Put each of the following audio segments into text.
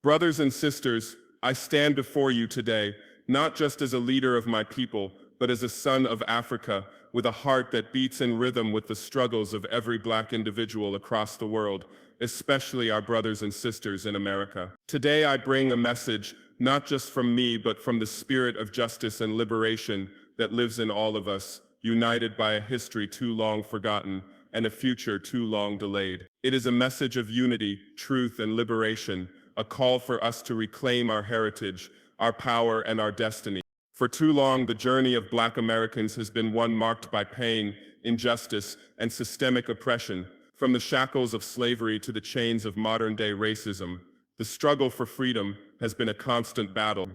Brothers and sisters, I stand before you today, not just as a leader of my people, but as a son of Africa, with a heart that beats in rhythm with the struggles of every Black individual across the world, especially our brothers and sisters in America. Today I bring a message, not just from me, but from the spirit of justice and liberation that lives in all of us, united by a history too long forgotten and a future too long delayed. It is a message of unity, truth, and liberation, a call for us to reclaim our heritage, our power, and our destiny. For too long, the journey of Black Americans has been one marked by pain, injustice, and systemic oppression. From the shackles of slavery to the chains of modern-day racism, the struggle for freedom has been a constant battle.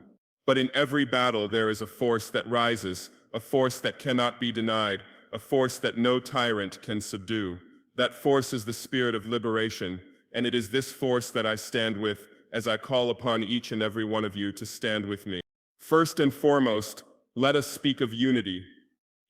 But in every battle, there is a force that rises, a force that cannot be denied, a force that no tyrant can subdue. That force is the spirit of liberation, and it is this force that I stand with as I call upon each and every one of you to stand with me. First and foremost, let us speak of unity.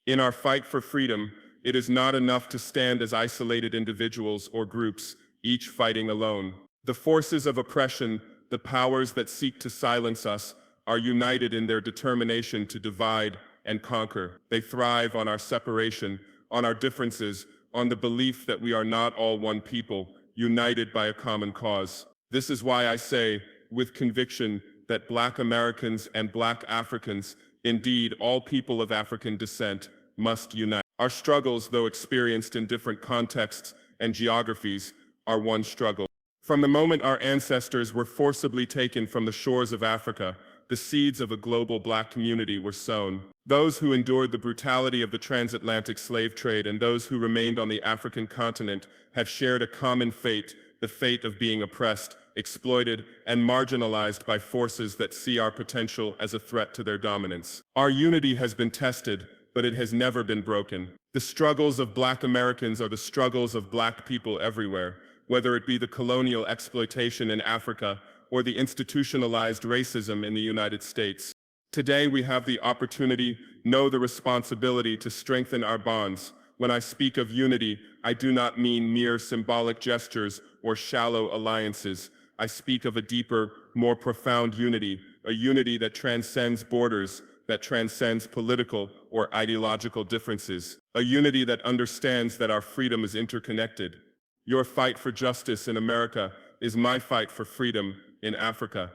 In our fight for freedom, it is not enough to stand as isolated individuals or groups, each fighting alone. The forces of oppression, the powers that seek to silence us, are united in their determination to divide and conquer. They thrive on our separation, on our differences, on the belief that we are not all one people, united by a common cause. This is why I say, with conviction, that Black Americans and Black Africans, indeed all people of African descent, must unite. Our struggles, though experienced in different contexts and geographies, are one struggle. From the moment our ancestors were forcibly taken from the shores of Africa, the seeds of a global Black community were sown. Those who endured the brutality of the transatlantic slave trade and those who remained on the African continent have shared a common fate, the fate of being oppressed, exploited, and marginalized by forces that see our potential as a threat to their dominance. Our unity has been tested, but it has never been broken. The struggles of Black Americans are the struggles of Black people everywhere, whether it be the colonial exploitation in Africa or the institutionalized racism in the United States. Today we have the opportunity, no, the responsibility to strengthen our bonds. When I speak of unity, I do not mean mere symbolic gestures or shallow alliances. I speak of a deeper, more profound unity, a unity that transcends borders, that transcends political or ideological differences, a unity that understands that our freedom is interconnected. Your fight for justice in America is my fight for freedom in Africa.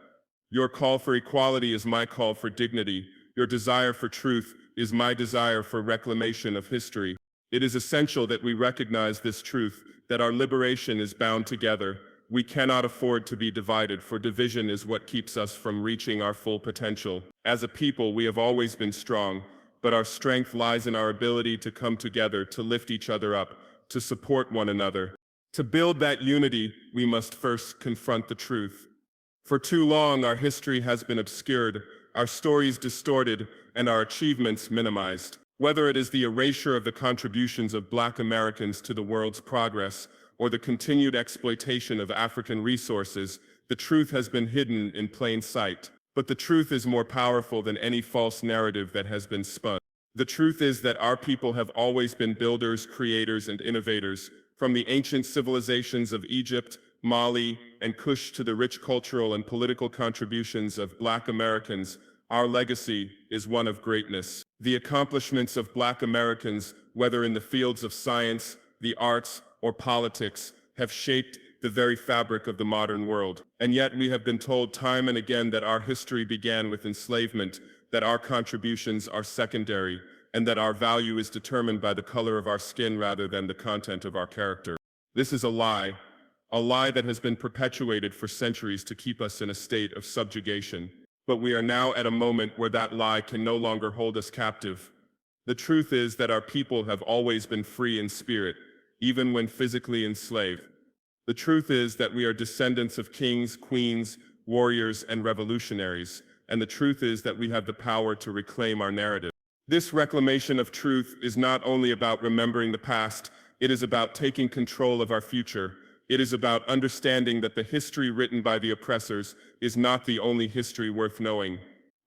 Your call for equality is my call for dignity. Your desire for truth is my desire for reclamation of history. It is essential that we recognize this truth, that our liberation is bound together. We cannot afford to be divided, for division is what keeps us from reaching our full potential. As a people, we have always been strong, but our strength lies in our ability to come together, to lift each other up, to support one another. To build that unity, we must first confront the truth. For too long, our history has been obscured, our stories distorted, and our achievements minimized. Whether it is the erasure of the contributions of Black Americans to the world's progress, or the continued exploitation of African resources, the truth has been hidden in plain sight. But the truth is more powerful than any false narrative that has been spun. The truth is that our people have always been builders, creators, and innovators, from the ancient civilizations of Egypt, Mali, and Kush to the rich cultural and political contributions of Black Americans. Our legacy is one of greatness. The accomplishments of Black Americans, whether in the fields of science, the arts, or politics, have shaped the very fabric of the modern world. And yet we have been told time and again that our history began with enslavement, that our contributions are secondary, and that our value is determined by the color of our skin rather than the content of our character. This is a lie that has been perpetuated for centuries to keep us in a state of subjugation. But we are now at a moment where that lie can no longer hold us captive. The truth is that our people have always been free in spirit, even when physically enslaved. The truth is that we are descendants of kings, queens, warriors, and revolutionaries, and the truth is that we have the power to reclaim our narrative. This reclamation of truth is not only about remembering the past, it is about taking control of our future. It is about understanding that the history written by the oppressors is not the only history worth knowing.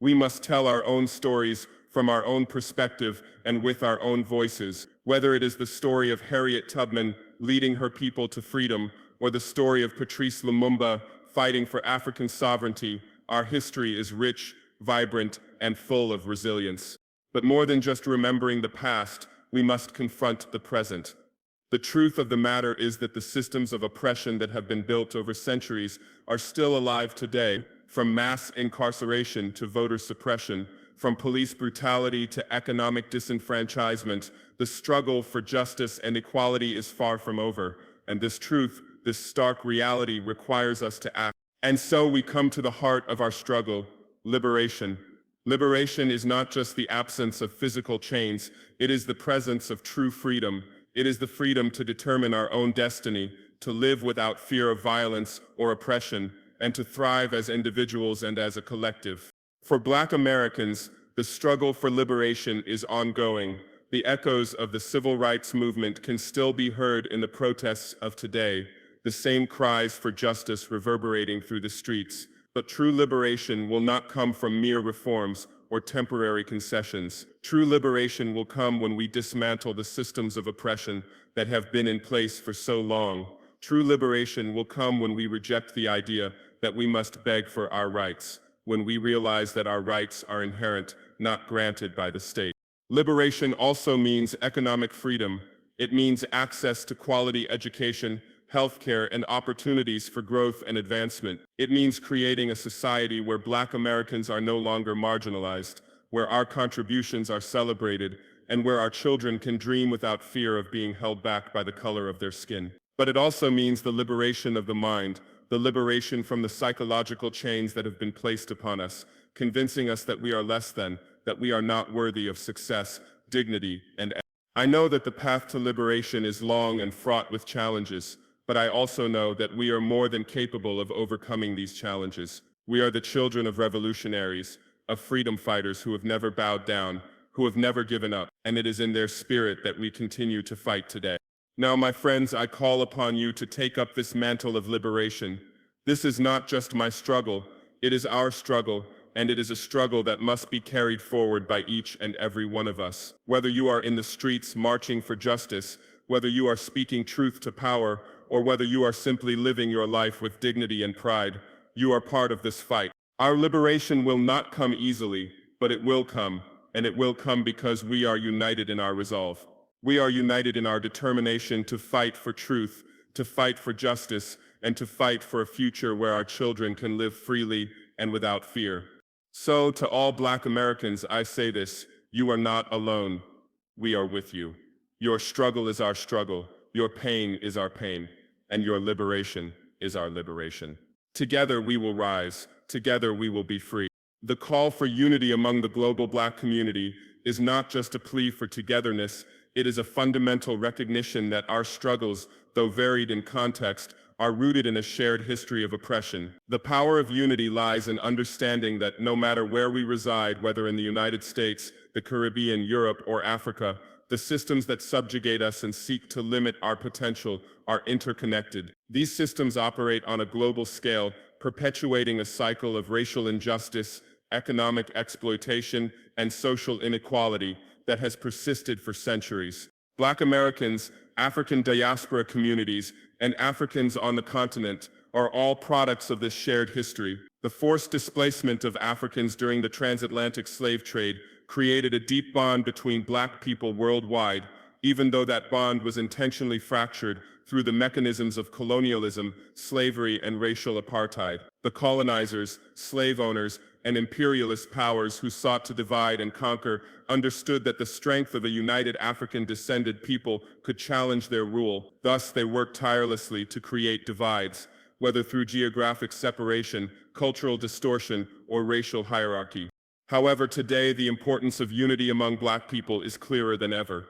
We must tell our own stories from our own perspective and with our own voices, whether it is the story of Harriet Tubman leading her people to freedom, or the story of Patrice Lumumba fighting for African sovereignty, our history is rich, vibrant, and full of resilience. But more than just remembering the past, we must confront the present. The truth of the matter is that the systems of oppression that have been built over centuries are still alive today, from mass incarceration to voter suppression, from police brutality to economic disenfranchisement. The struggle for justice and equality is far from over, and this truth, this stark reality, requires us to act. And so we come to the heart of our struggle: liberation. Liberation is not just the absence of physical chains, it is the presence of true freedom. It is the freedom to determine our own destiny, to live without fear of violence or oppression, and to thrive as individuals and as a collective. For Black Americans, the struggle for liberation is ongoing. The echoes of the civil rights movement can still be heard in the protests of today, the same cries for justice reverberating through the streets. But true liberation will not come from mere reforms or temporary concessions. True liberation will come when we dismantle the systems of oppression that have been in place for so long. True liberation will come when we reject the idea that we must beg for our rights, when we realize that our rights are inherent, not granted by the state. Liberation also means economic freedom. It means access to quality education, healthcare, and opportunities for growth and advancement. It means creating a society where Black Americans are no longer marginalized, where our contributions are celebrated, and where our children can dream without fear of being held back by the color of their skin. But it also means the liberation of the mind, the liberation from the psychological chains that have been placed upon us, convincing us that we are less than, that we are not worthy of success, dignity, and I know that the path to liberation is long and fraught with challenges, but I also know that we are more than capable of overcoming these challenges. We are the children of revolutionaries, of freedom fighters who have never bowed down, who have never given up, and it is in their spirit that we continue to fight today. Now, my friends, I call upon you to take up this mantle of liberation. This is not just my struggle, it is our struggle, and it is a struggle that must be carried forward by each and every one of us. Whether you are in the streets marching for justice, whether you are speaking truth to power, or whether you are simply living your life with dignity and pride, you are part of this fight. Our liberation will not come easily, but it will come, and it will come because we are united in our resolve. We are united in our determination to fight for truth, to fight for justice, and to fight for a future where our children can live freely and without fear. So, to all Black Americans, I say this: you are not alone. We are with you. Your struggle is our struggle, your pain is our pain, and your liberation is our liberation. Together we will rise, together we will be free. The call for unity among the global Black community is not just a plea for togetherness, it is a fundamental recognition that our struggles, though varied in context, are rooted in a shared history of oppression. The power of unity lies in understanding that no matter where we reside, whether in the United States, the Caribbean, Europe, or Africa, the systems that subjugate us and seek to limit our potential are interconnected. These systems operate on a global scale, perpetuating a cycle of racial injustice, economic exploitation, and social inequality that has persisted for centuries. Black Americans, African diaspora communities, and Africans on the continent are all products of this shared history. The forced displacement of Africans during the transatlantic slave trade created a deep bond between Black people worldwide, even though that bond was intentionally fractured through the mechanisms of colonialism, slavery, and racial apartheid. The colonizers, slave owners, and imperialist powers who sought to divide and conquer understood that the strength of a united African-descended people could challenge their rule. Thus, they worked tirelessly to create divides, whether through geographic separation, cultural distortion, or racial hierarchy. However, today the importance of unity among Black people is clearer than ever.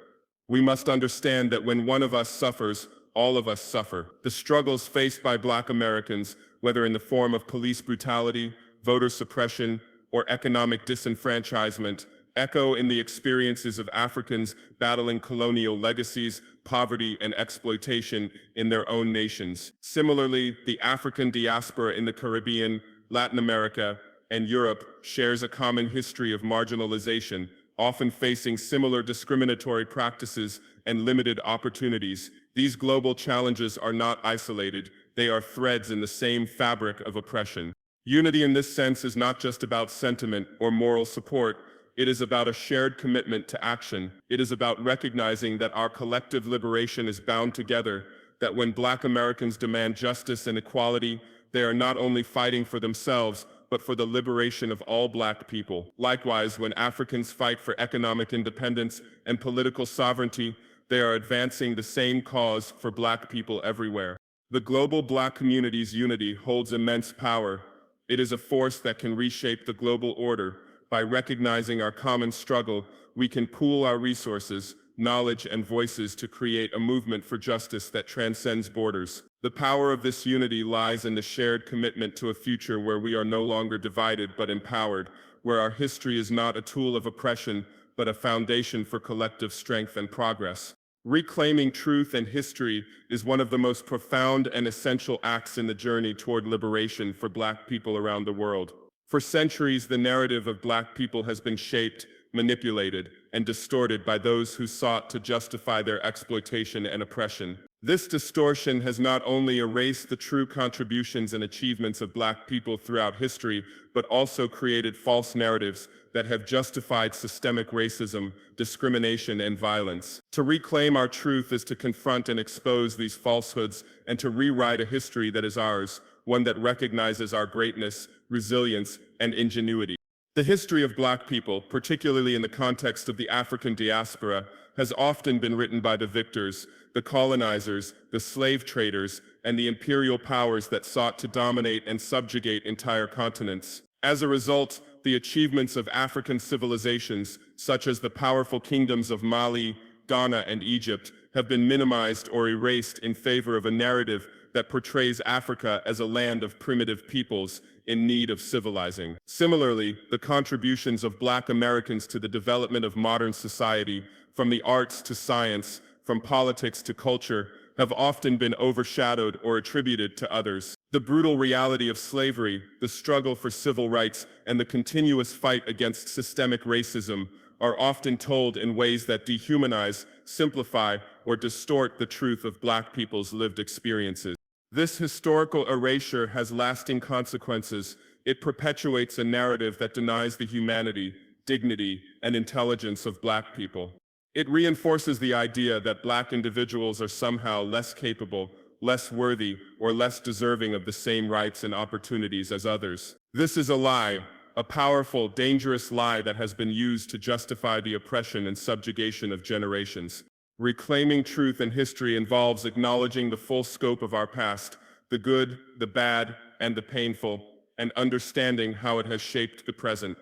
We must understand that when one of us suffers, all of us suffer. The struggles faced by Black Americans, whether in the form of police brutality, voter suppression, or economic disenfranchisement, echo in the experiences of Africans battling colonial legacies, poverty, and exploitation in their own nations. Similarly, the African diaspora in the Caribbean, Latin America, and Europe shares a common history of marginalization, often facing similar discriminatory practices and limited opportunities. These global challenges are not isolated, they are threads in the same fabric of oppression. Unity in this sense is not just about sentiment or moral support, it is about a shared commitment to action. It is about recognizing that our collective liberation is bound together, that when Black Americans demand justice and equality, they are not only fighting for themselves, but for the liberation of all Black people. Likewise, when Africans fight for economic independence and political sovereignty, they are advancing the same cause for Black people everywhere. The global Black community's unity holds immense power. It is a force that can reshape the global order. By recognizing our common struggle, we can pool our resources, knowledge, and voices to create a movement for justice that transcends borders. The power of this unity lies in the shared commitment to a future where we are no longer divided but empowered, where our history is not a tool of oppression, but a foundation for collective strength and progress. Reclaiming truth and history is one of the most profound and essential acts in the journey toward liberation for Black people around the world. For centuries, the narrative of Black people has been shaped, manipulated, and distorted by those who sought to justify their exploitation and oppression. This distortion has not only erased the true contributions and achievements of Black people throughout history, but also created false narratives that have justified systemic racism, discrimination, and violence. To reclaim our truth is to confront and expose these falsehoods and to rewrite a history that is ours, one that recognizes our greatness, resilience, and ingenuity. The history of Black people, particularly in the context of the African diaspora, has often been written by the victors, the colonizers, the slave traders, and the imperial powers that sought to dominate and subjugate entire continents. As a result, the achievements of African civilizations, such as the powerful kingdoms of Mali, Ghana, and Egypt, have been minimized or erased in favor of a narrative that portrays Africa as a land of primitive peoples in need of civilizing. Similarly, the contributions of Black Americans to the development of modern society, from the arts to science, from politics to culture, have often been overshadowed or attributed to others. The brutal reality of slavery, the struggle for civil rights, and the continuous fight against systemic racism are often told in ways that dehumanize, simplify, or distort the truth of Black people's lived experiences. This historical erasure has lasting consequences. It perpetuates a narrative that denies the humanity, dignity, and intelligence of Black people. It reinforces the idea that Black individuals are somehow less capable, less worthy, or less deserving of the same rights and opportunities as others. This is a lie, a powerful, dangerous lie that has been used to justify the oppression and subjugation of generations. Reclaiming truth and history involves acknowledging the full scope of our past, the good, the bad, and the painful, and understanding how it has shaped the present.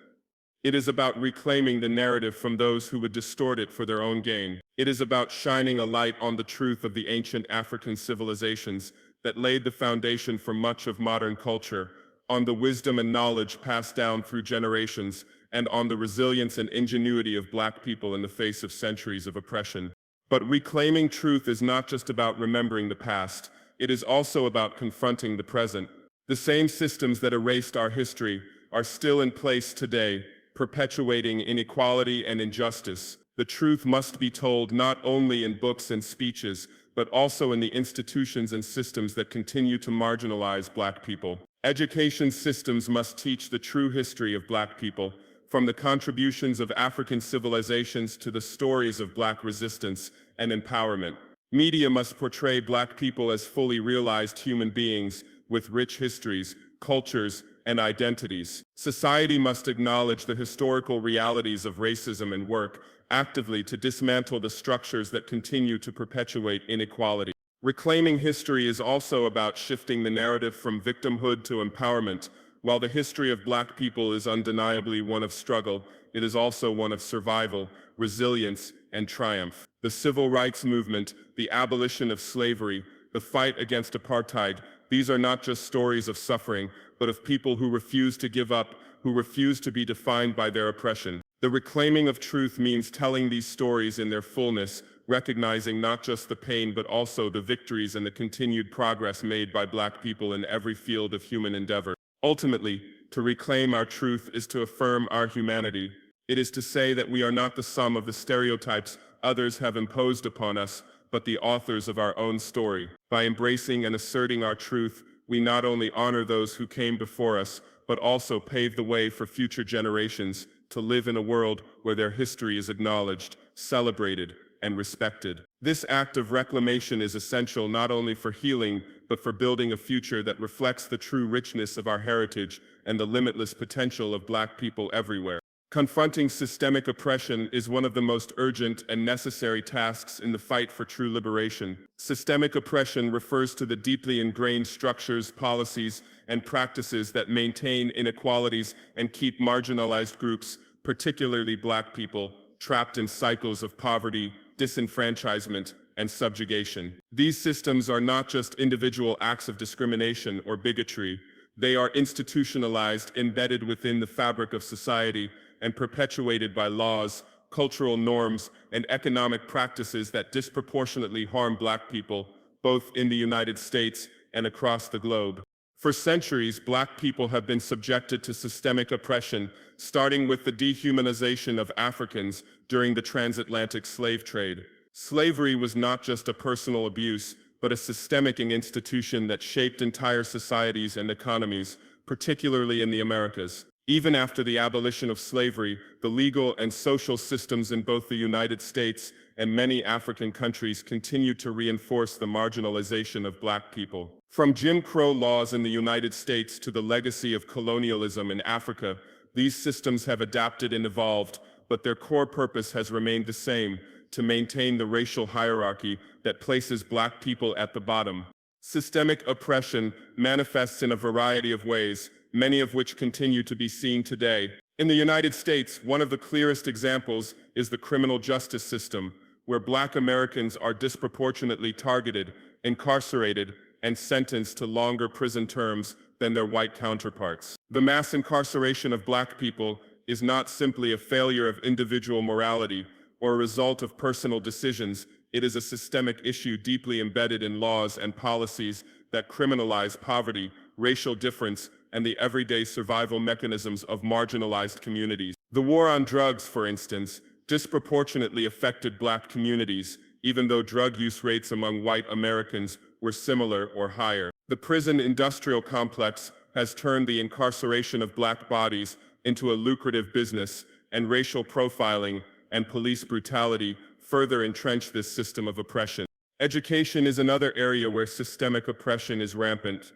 It is about reclaiming the narrative from those who would distort it for their own gain. It is about shining a light on the truth of the ancient African civilizations that laid the foundation for much of modern culture, on the wisdom and knowledge passed down through generations, and on the resilience and ingenuity of Black people in the face of centuries of oppression. But reclaiming truth is not just about remembering the past, it is also about confronting the present. The same systems that erased our history are still in place today, perpetuating inequality and injustice. The truth must be told not only in books and speeches, but also in the institutions and systems that continue to marginalize Black people. Education systems must teach the true history of Black people, from the contributions of African civilizations to the stories of Black resistance and empowerment. Media must portray Black people as fully realized human beings with rich histories, cultures, and identities. Society must acknowledge the historical realities of racism and work actively to dismantle the structures that continue to perpetuate inequality. Reclaiming history is also about shifting the narrative from victimhood to empowerment. While the history of Black people is undeniably one of struggle, it is also one of survival, resilience, and triumph. The civil rights movement, the abolition of slavery, the fight against apartheid, these are not just stories of suffering, but of people who refuse to give up, who refuse to be defined by their oppression. The reclaiming of truth means telling these stories in their fullness, recognizing not just the pain but also the victories and the continued progress made by Black people in every field of human endeavor. Ultimately, to reclaim our truth is to affirm our humanity. It is to say that we are not the sum of the stereotypes others have imposed upon us, but the authors of our own story. By embracing and asserting our truth, we not only honor those who came before us, but also pave the way for future generations to live in a world where their history is acknowledged, celebrated, and respected. This act of reclamation is essential not only for healing, but for building a future that reflects the true richness of our heritage and the limitless potential of Black people everywhere. Confronting systemic oppression is one of the most urgent and necessary tasks in the fight for true liberation. Systemic oppression refers to the deeply ingrained structures, policies, and practices that maintain inequalities and keep marginalized groups, particularly Black people, trapped in cycles of poverty, disenfranchisement, and subjugation. These systems are not just individual acts of discrimination or bigotry. They are institutionalized, embedded within the fabric of society, and perpetuated by laws, cultural norms, and economic practices that disproportionately harm Black people, both in the United States and across the globe. For centuries, Black people have been subjected to systemic oppression, starting with the dehumanization of Africans during the transatlantic slave trade. Slavery was not just a personal abuse, but a systemic institution that shaped entire societies and economies, particularly in the Americas. Even after the abolition of slavery, the legal and social systems in both the United States and many African countries continued to reinforce the marginalization of Black people. From Jim Crow laws in the United States to the legacy of colonialism in Africa, these systems have adapted and evolved, but their core purpose has remained the same: to maintain the racial hierarchy that places Black people at the bottom. Systemic oppression manifests in a variety of ways, many of which continue to be seen today. In the United States, one of the clearest examples is the criminal justice system, where Black Americans are disproportionately targeted, incarcerated, and sentenced to longer prison terms than their white counterparts. The mass incarceration of Black people is not simply a failure of individual morality or a result of personal decisions. It is a systemic issue deeply embedded in laws and policies that criminalize poverty, racial difference, and the everyday survival mechanisms of marginalized communities. The war on drugs, for instance, disproportionately affected Black communities, even though drug use rates among white Americans were similar or higher. The prison industrial complex has turned the incarceration of Black bodies into a lucrative business, and racial profiling and police brutality further entrench this system of oppression. Education is another area where systemic oppression is rampant.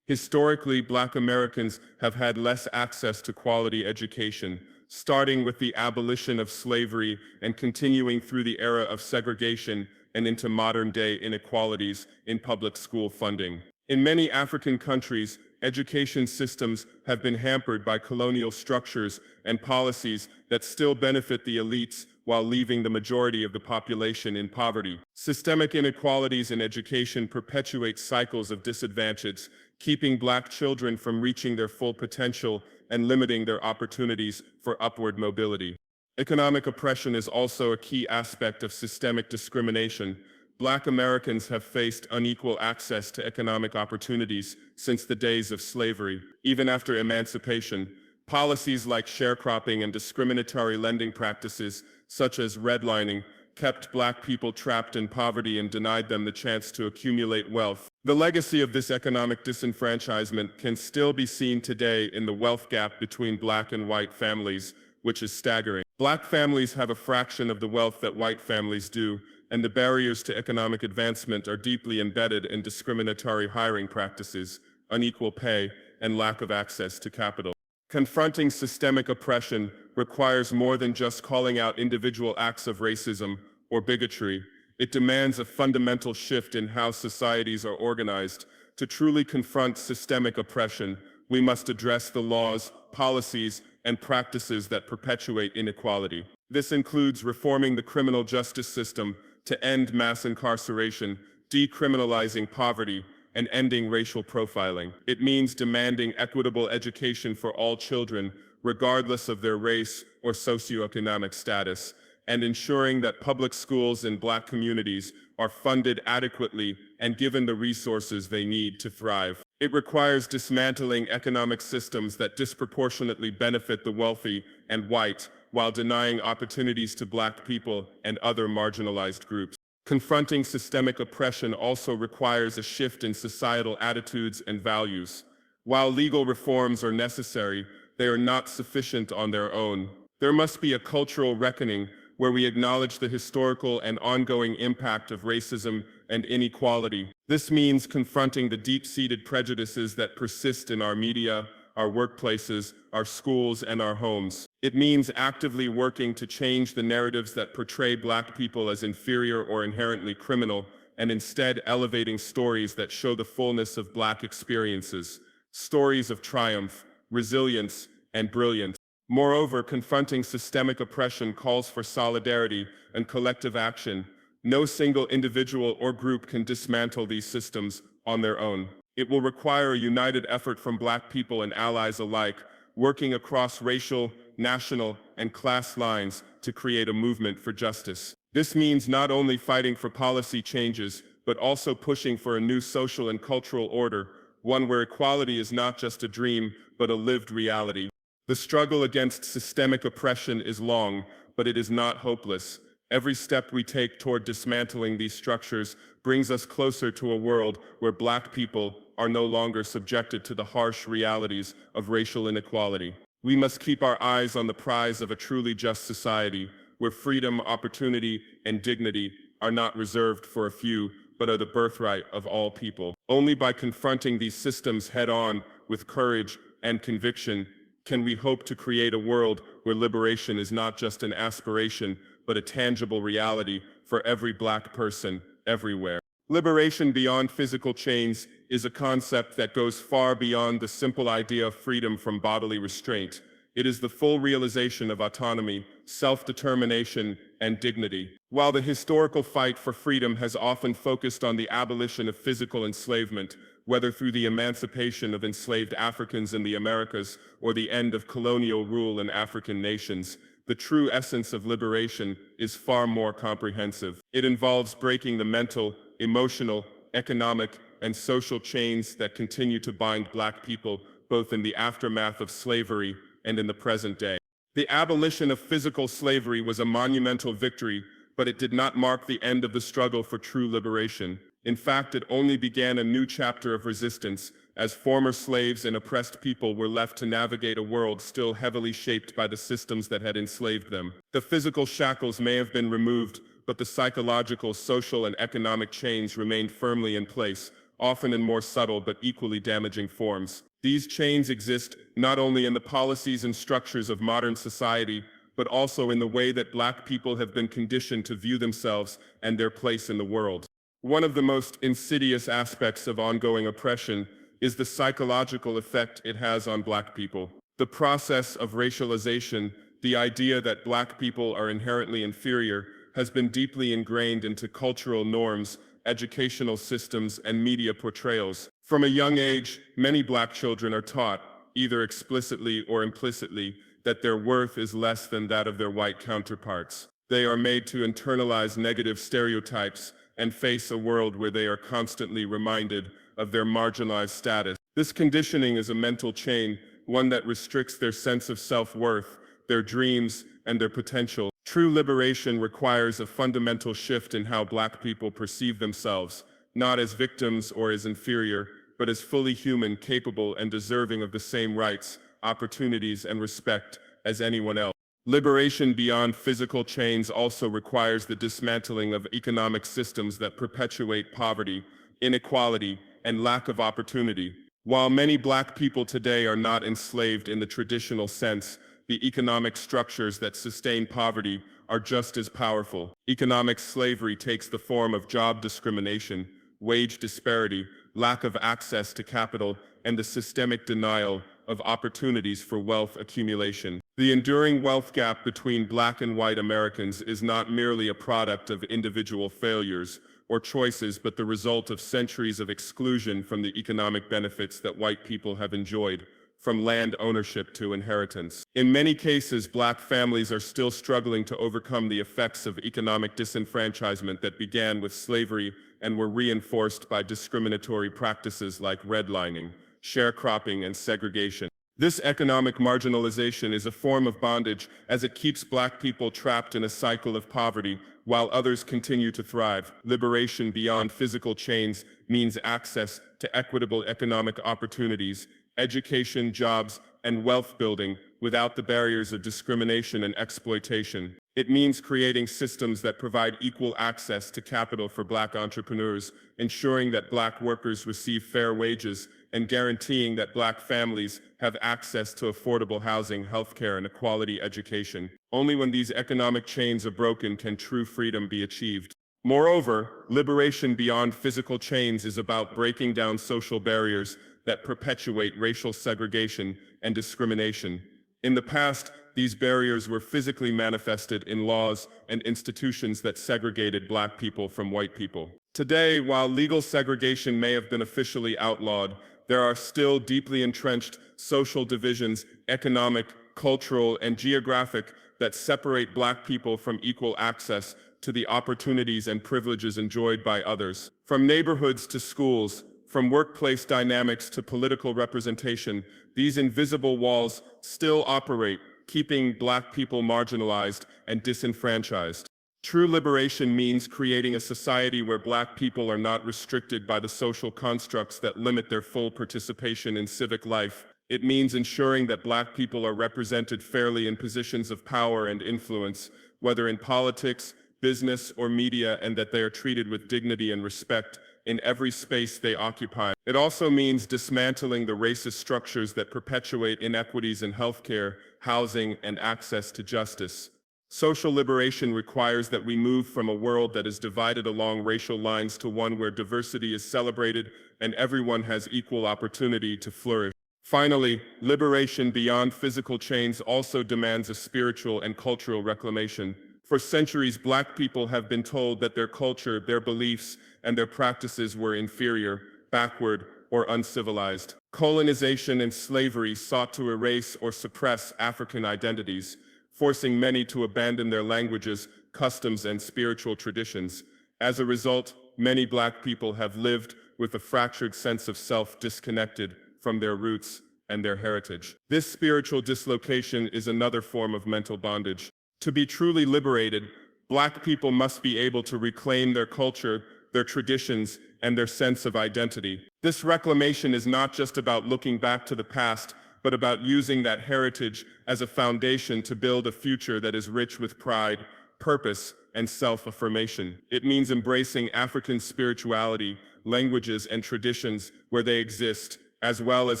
Historically, Black Americans have had less access to quality education, starting with the abolition of slavery and continuing through the era of segregation and into modern-day inequalities in public school funding. In many African countries, education systems have been hampered by colonial structures and policies that still benefit the elites while leaving the majority of the population in poverty. Systemic inequalities in education perpetuate cycles of disadvantage, keeping Black children from reaching their full potential and limiting their opportunities for upward mobility. Economic oppression is also a key aspect of systemic discrimination. Black Americans have faced unequal access to economic opportunities since the days of slavery. Even after emancipation, policies like sharecropping and discriminatory lending practices, such as redlining, kept Black people trapped in poverty and denied them the chance to accumulate wealth. The legacy of this economic disenfranchisement can still be seen today in the wealth gap between Black and white families, which is staggering. Black families have a fraction of the wealth that white families do, and the barriers to economic advancement are deeply embedded in discriminatory hiring practices, unequal pay, and lack of access to capital. Confronting systemic oppression requires more than just calling out individual acts of racism or bigotry. It demands a fundamental shift in how societies are organized. To truly confront systemic oppression, we must address the laws, policies, and practices that perpetuate inequality. This includes reforming the criminal justice system to end mass incarceration, decriminalizing poverty, and ending racial profiling. It means demanding equitable education for all children, regardless of their race or socioeconomic status, and ensuring that public schools in Black communities are funded adequately and given the resources they need to thrive. It requires dismantling economic systems that disproportionately benefit the wealthy and white, while denying opportunities to Black people and other marginalized groups. Confronting systemic oppression also requires a shift in societal attitudes and values. While legal reforms are necessary, they are not sufficient on their own. There must be a cultural reckoning where we acknowledge the historical and ongoing impact of racism and inequality. This means confronting the deep-seated prejudices that persist in our media, our workplaces, our schools, and our homes. It means actively working to change the narratives that portray Black people as inferior or inherently criminal, and instead elevating stories that show the fullness of Black experiences, stories of triumph, resilience, and brilliance. Moreover, confronting systemic oppression calls for solidarity and collective action. No single individual or group can dismantle these systems on their own. It will require a united effort from Black people and allies alike, working across racial, national, and class lines to create a movement for justice. This means not only fighting for policy changes, but also pushing for a new social and cultural order, one where equality is not just a dream, but a lived reality. The struggle against systemic oppression is long, but it is not hopeless. Every step we take toward dismantling these structures brings us closer to a world where Black people are no longer subjected to the harsh realities of racial inequality. We must keep our eyes on the prize of a truly just society, where freedom, opportunity, and dignity are not reserved for a few, but are the birthright of all people. Only by confronting these systems head-on with courage and conviction can we hope to create a world where liberation is not just an aspiration, but a tangible reality for every Black person, everywhere. Liberation beyond physical chains is a concept that goes far beyond the simple idea of freedom from bodily restraint. It is the full realization of autonomy, self-determination, and dignity. While the historical fight for freedom has often focused on the abolition of physical enslavement, whether through the emancipation of enslaved Africans in the Americas or the end of colonial rule in African nations, the true essence of liberation is far more comprehensive. It involves breaking the mental, emotional, economic, and social chains that continue to bind Black people, both in the aftermath of slavery and in the present day. The abolition of physical slavery was a monumental victory, but it did not mark the end of the struggle for true liberation. In fact, it only began a new chapter of resistance, as former slaves and oppressed people were left to navigate a world still heavily shaped by the systems that had enslaved them. The physical shackles may have been removed, but the psychological, social, and economic chains remained firmly in place, often in more subtle but equally damaging forms. These chains exist not only in the policies and structures of modern society, but also in the way that Black people have been conditioned to view themselves and their place in the world. One of the most insidious aspects of ongoing oppression is the psychological effect it has on Black people. The process of racialization, the idea that Black people are inherently inferior, has been deeply ingrained into cultural norms, educational systems, and media portrayals. From a young age, many Black children are taught, either explicitly or implicitly, that their worth is less than that of their white counterparts. They are made to internalize negative stereotypes and face a world where they are constantly reminded of their marginalized status. This conditioning is a mental chain, one that restricts their sense of self-worth, their dreams, and their potential. True liberation requires a fundamental shift in how Black people perceive themselves, not as victims or as inferior, but as fully human, capable, and deserving of the same rights, opportunities, and respect as anyone else. Liberation beyond physical chains also requires the dismantling of economic systems that perpetuate poverty, inequality, and lack of opportunity. While many Black people today are not enslaved in the traditional sense, the economic structures that sustain poverty are just as powerful. Economic slavery takes the form of job discrimination, wage disparity, lack of access to capital, and the systemic denial of opportunities for wealth accumulation. The enduring wealth gap between Black and white Americans is not merely a product of individual failures or choices, but the result of centuries of exclusion from the economic benefits that white people have enjoyed, from land ownership to inheritance. In many cases, Black families are still struggling to overcome the effects of economic disenfranchisement that began with slavery and were reinforced by discriminatory practices like redlining, sharecropping, and segregation. This economic marginalization is a form of bondage, as it keeps Black people trapped in a cycle of poverty, while others continue to thrive. Liberation beyond physical chains means access to equitable economic opportunities, education, jobs, and wealth building without the barriers of discrimination and exploitation. It means creating systems that provide equal access to capital for Black entrepreneurs, ensuring that Black workers receive fair wages, and guaranteeing that Black families have access to affordable housing, healthcare, and a quality education. Only when these economic chains are broken can true freedom be achieved. Moreover, liberation beyond physical chains is about breaking down social barriers that perpetuate racial segregation and discrimination. In the past, these barriers were physically manifested in laws and institutions that segregated Black people from white people. Today, while legal segregation may have been officially outlawed, there are still deeply entrenched social divisions, economic, cultural, and geographic, that separate Black people from equal access to the opportunities and privileges enjoyed by others. From neighborhoods to schools, from workplace dynamics to political representation, these invisible walls still operate, keeping Black people marginalized and disenfranchised. True liberation means creating a society where Black people are not restricted by the social constructs that limit their full participation in civic life. It means ensuring that Black people are represented fairly in positions of power and influence, whether in politics, business, or media, and that they are treated with dignity and respect in every space they occupy. It also means dismantling the racist structures that perpetuate inequities in healthcare, housing, and access to justice. Social liberation requires that we move from a world that is divided along racial lines to one where diversity is celebrated and everyone has equal opportunity to flourish. Finally, liberation beyond physical chains also demands a spiritual and cultural reclamation. For centuries, Black people have been told that their culture, their beliefs, and their practices were inferior, backward, or uncivilized. Colonization and slavery sought to erase or suppress African identities, forcing many to abandon their languages, customs, and spiritual traditions. As a result, many Black people have lived with a fractured sense of self, disconnected from their roots and their heritage. This spiritual dislocation is another form of mental bondage. To be truly liberated, Black people must be able to reclaim their culture, their traditions, and their sense of identity. This reclamation is not just about looking back to the past, but about using that heritage as a foundation to build a future that is rich with pride, purpose, and self-affirmation. It means embracing African spirituality, languages, and traditions where they exist, as well as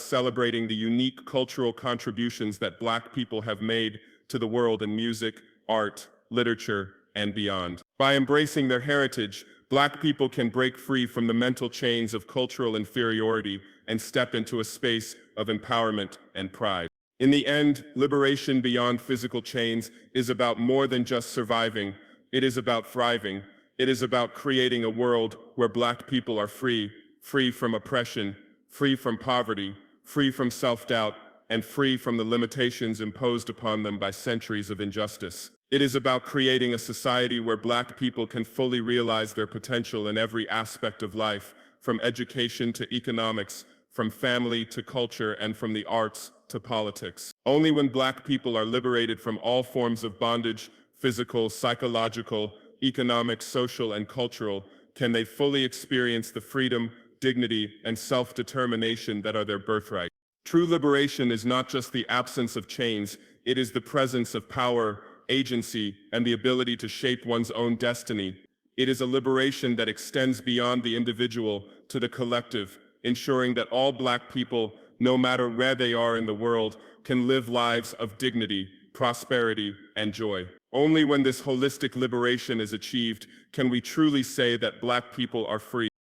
celebrating the unique cultural contributions that Black people have made to the world in music, art, literature, and beyond. By embracing their heritage, Black people can break free from the mental chains of cultural inferiority and step into a space of empowerment and pride. In the end, liberation beyond physical chains is about more than just surviving. It is about thriving. It is about creating a world where Black people are free, free from oppression, free from poverty, free from self-doubt, and free from the limitations imposed upon them by centuries of injustice. It is about creating a society where Black people can fully realize their potential in every aspect of life, from education to economics, from family to culture, and from the arts to politics. Only when Black people are liberated from all forms of bondage, physical, psychological, economic, social, and cultural, can they fully experience the freedom, dignity, and self-determination that are their birthright. True liberation is not just the absence of chains, it is the presence of power, agency, and the ability to shape one's own destiny. It is a liberation that extends beyond the individual to the collective, ensuring that all Black people, no matter where they are in the world, can live lives of dignity, prosperity, and joy. Only when this holistic liberation is achieved can we truly say that Black people are free.